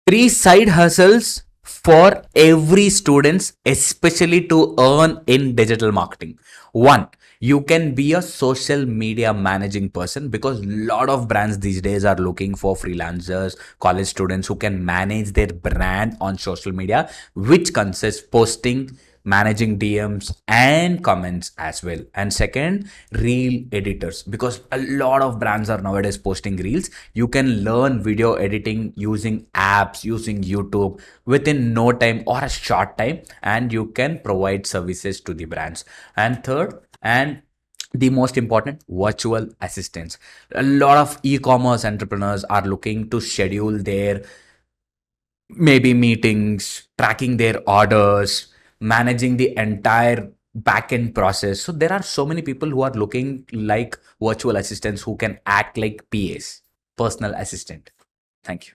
Three side hustles for every students, especially to earn in digital marketing. One, you can be a social media managing person, because a lot of brands these days are looking for freelancers, college students who can manage their brand on social media, which consists posting, managing DMs and comments as well. And second, reel editors, because a lot of brands are nowadays posting reels. You can learn video editing using apps, using YouTube within no time or a short time, and you can provide services to the brands. And third, and the most important, virtual assistants. A lot of e-commerce entrepreneurs are looking to schedule their maybe meetings, tracking their orders, managing the entire back-end process. So there are so many people who are looking like virtual assistants who can act like PAs, personal assistant. Thank you.